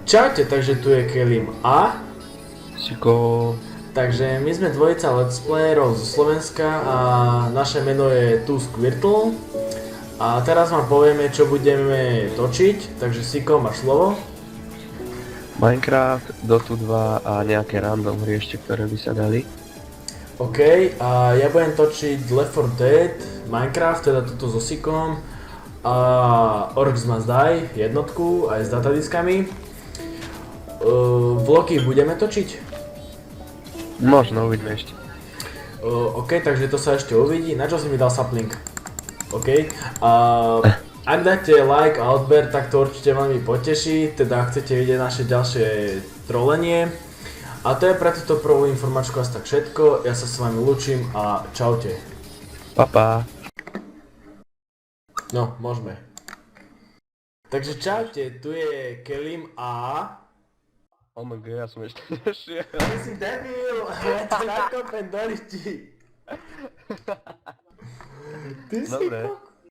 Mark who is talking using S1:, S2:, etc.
S1: Čaute, takže tu je Kelim a...
S2: Siko.
S1: Takže my sme dvojica let's playerov zo Slovenska a naše meno je Tu Squirtle. A teraz vám povieme, čo budeme točiť, takže Siko, máš slovo.
S2: Minecraft, Dota 2 a nejaké random hry ešte, ktoré by sa dali.
S1: OK, a ja budem točiť Left 4 Dead, Minecraft, teda toto so Sikom. A Orcs Must Die, jednotku, aj s datadiskami. Vlogy budeme točiť?
S2: Možno, uvidíme ešte.
S1: OK, takže to sa ešte uvidí. Na čo si mi dal sapling? OK. Ak dáte like a odber, tak to určite veľmi poteší. Teda ak chcete vidieť naše ďalšie trolenie. A to je pre túto prvú informačku asi tak všetko. Ja sa s vami lúčim a čaute.
S2: Pa.
S1: No, môžeme. Takže čaute, tu je Kelim a...
S2: Oh my god, ja som ešte nešiel.
S1: Ty si debil, ja ti nakopem do listi. Ty si
S2: Dobre.
S1: kokos.